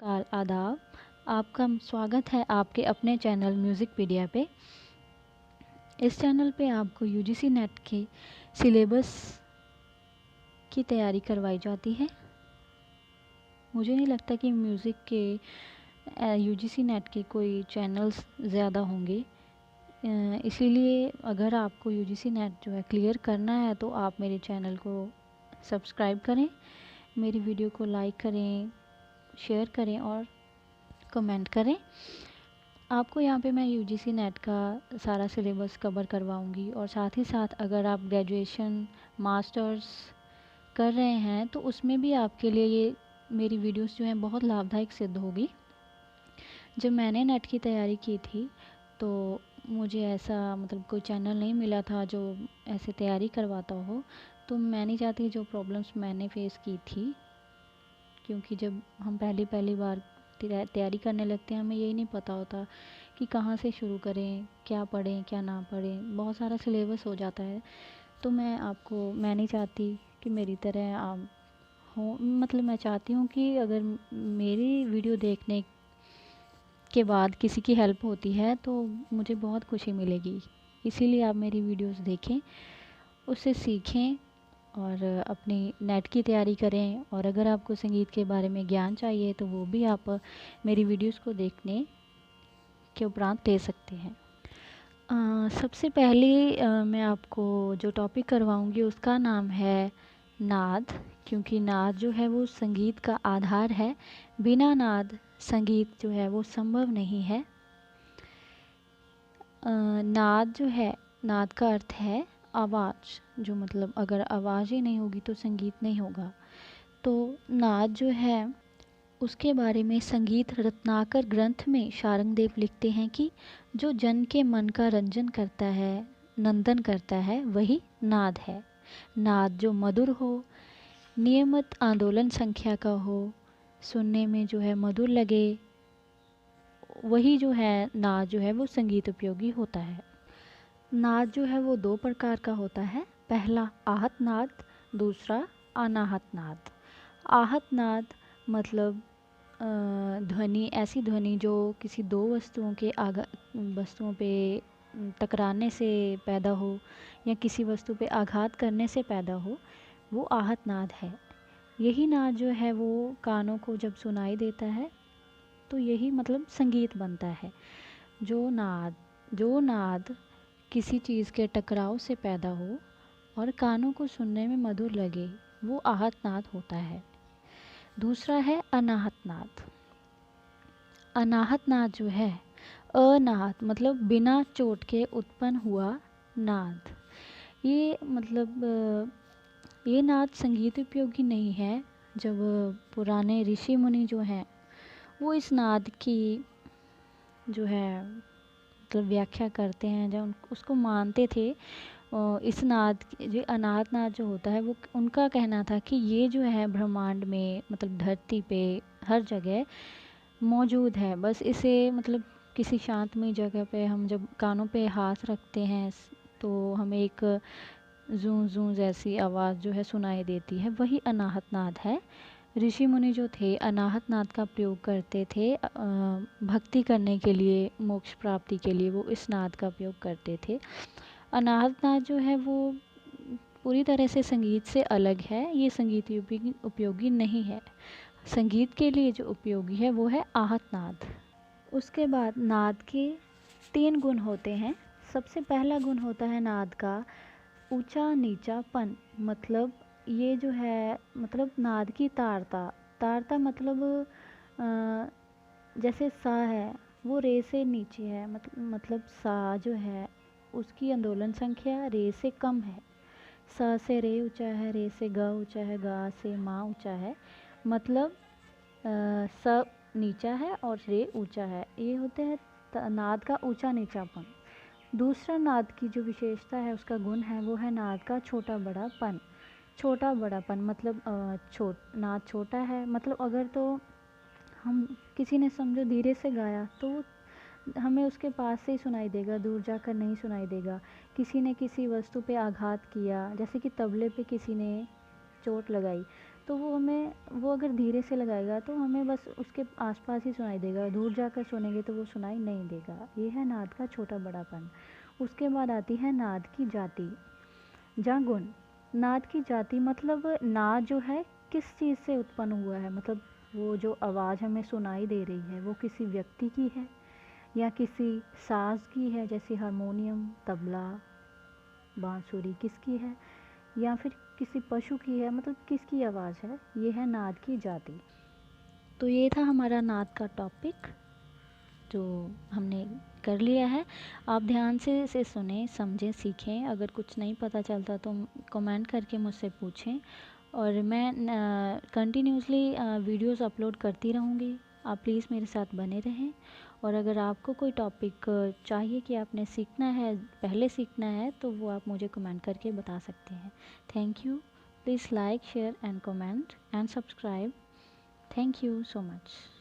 नमस्कार, आदाब। आपका स्वागत है आपके अपने चैनल म्यूज़िकपीडिया पे। इस चैनल पे आपको यूजीसी नेट के सिलेबस की तैयारी करवाई जाती है। मुझे नहीं लगता कि म्यूज़िक के यूजीसी नेट के कोई चैनल्स ज़्यादा होंगे। इसीलिए अगर आपको यूजीसी नेट जो है क्लियर करना है तो आप मेरे चैनल को सब्सक्राइब करें, मेरी वीडियो को लाइक करें, शेयर करें और कमेंट करें। आपको यहाँ पे मैं यूजीसी नेट का सारा सिलेबस कवर करवाऊँगी और साथ ही साथ अगर आप ग्रेजुएशन मास्टर्स कर रहे हैं तो उसमें भी आपके लिए ये मेरी वीडियोस जो हैं बहुत लाभदायक सिद्ध होगी। जब मैंने नेट की तैयारी की थी तो मुझे ऐसा कोई चैनल नहीं मिला था जो ऐसे तैयारी करवाता हो, तो मैं नहीं चाहती जो प्रॉब्लम्स मैंने फेस की थी, क्योंकि जब हम पहली बार तैयारी करने लगते हैं हमें यही नहीं पता होता कि कहाँ से शुरू करें, क्या पढ़ें क्या ना पढ़ें, बहुत सारा सिलेबस हो जाता है। तो मैं नहीं चाहती कि मेरी तरह आप हो, मैं चाहती हूँ कि अगर मेरी वीडियो देखने के बाद किसी की हेल्प होती है तो मुझे बहुत खुशी मिलेगी। इसीलिए आप मेरी वीडियोस देखें, उससे सीखें और अपनी नेट की तैयारी करें। और अगर आपको संगीत के बारे में ज्ञान चाहिए तो वो भी आप मेरी वीडियोस को देखने के उपरांत ले सकते हैं। सबसे पहले मैं आपको जो टॉपिक करवाऊंगी उसका नाम है नाद, क्योंकि नाद जो है वो संगीत का आधार है। बिना नाद संगीत जो है वो संभव नहीं है। नाद जो है, नाद का अर्थ है आवाज़, जो अगर आवाज़ ही नहीं होगी तो संगीत नहीं होगा। तो नाद जो है उसके बारे में संगीत रत्नाकर ग्रंथ में शारंगदेव लिखते हैं कि जो जन के मन का रंजन करता है, नंदन करता है, वही नाद है। नाद जो मधुर हो, नियमित आंदोलन संख्या का हो, सुनने में जो है मधुर लगे, वही जो है नाद जो है वो संगीत उपयोगी होता है। नाद जो है वो दो प्रकार का होता है। पहला आहत नाद, दूसरा अनाहत नाद। आहत नाद मतलब ध्वनि, ऐसी ध्वनि जो किसी दो वस्तुओं पे टकराने से पैदा हो या किसी वस्तु पे आघात करने से पैदा हो, वो आहत नाद है। यही नाद जो है वो कानों को जब सुनाई देता है तो यही संगीत बनता है। जो नाद किसी चीज़ के टकराव से पैदा हो और कानों को सुनने में मधुर लगे, वो आहत नाद होता है। दूसरा है अनाहत नाद। अनाहत नाद जो है, अनाहत बिना चोट के उत्पन्न हुआ नाद। ये ये नाद संगीत उपयोगी नहीं है। जब पुराने ऋषि मुनि जो हैं वो इस नाद की जो है व्याख्या करते हैं, जब उसको मानते थे, इस नाद जो अनाहत नाद जो होता है वो उनका कहना था कि ये जो है ब्रह्मांड में धरती पे हर जगह मौजूद है। बस इसे किसी शांतमय जगह पे हम जब कानों पे हाथ रखते हैं तो हमें एक जूं जूं जैसी आवाज़ जो है सुनाई देती है, वही अनाहत नाद है। ऋषि मुनि जो थे अनाहत नाद का प्रयोग करते थे भक्ति करने के लिए, मोक्ष प्राप्ति के लिए वो इस नाद का प्रयोग करते थे। अनाहत नाद जो है वो पूरी तरह से संगीत से अलग है, ये संगीत उपयोगी नहीं है। संगीत के लिए जो उपयोगी है वो है आहत नाद। उसके बाद नाद के 3 गुण होते हैं। सबसे पहला गुण होता है नाद का ऊंचा नीचापन। ये जो है नाद की तारता। तारता जैसे सा है वो रे से नीचे है, सा जो है उसकी आंदोलन संख्या रे से कम है। सा से रे ऊंचा है, रे से गा ऊंचा है, गा से मा ऊंचा है। सा नीचा है और रे ऊंचा है। ये होते हैं नाद का ऊंचा नीचापन। दूसरा नाद की जो विशेषता है, उसका गुण है, वो है नाद का छोटा बड़ापन। छोटा बड़ापन नाद छोटा है, अगर तो हम किसी ने समझो धीरे से गाया तो हमें उसके पास से ही सुनाई देगा, दूर जाकर नहीं सुनाई देगा। किसी ने किसी वस्तु पे आघात किया, जैसे कि तबले पे किसी ने चोट लगाई, तो वो अगर धीरे से लगाएगा तो हमें बस उसके आसपास ही सुनाई देगा, दूर जाकर सुनेंगे तो वो सुनाई नहीं देगा। ये है नाद का छोटा बड़ापन। उसके बाद आती है नाद की जाति या गुण। नाद की जाति मतलब नाद जो है किस चीज़ से उत्पन्न हुआ है, मतलब वो जो आवाज़ हमें सुनाई दे रही है वो किसी व्यक्ति की है या किसी साज की है, जैसे हारमोनियम, तबला, बांसुरी किसकी है, या फिर किसी पशु की है, मतलब किसकी आवाज़ है। ये है नाद की जाति। तो ये था हमारा नाद का टॉपिक जो हमने कर लिया है। आप ध्यान से इसे सुने, समझें, सीखें। अगर कुछ नहीं पता चलता तो कमेंट करके मुझसे पूछें, और मैं कंटिन्यूसली वीडियोस अपलोड करती रहूँगी। आप प्लीज़ मेरे साथ बने रहें। और अगर आपको कोई टॉपिक चाहिए कि आपने सीखना है, पहले सीखना है, तो वो आप मुझे कमेंट करके बता सकते हैं। Thank you. Please like, share and comment and subscribe. Thank you so much.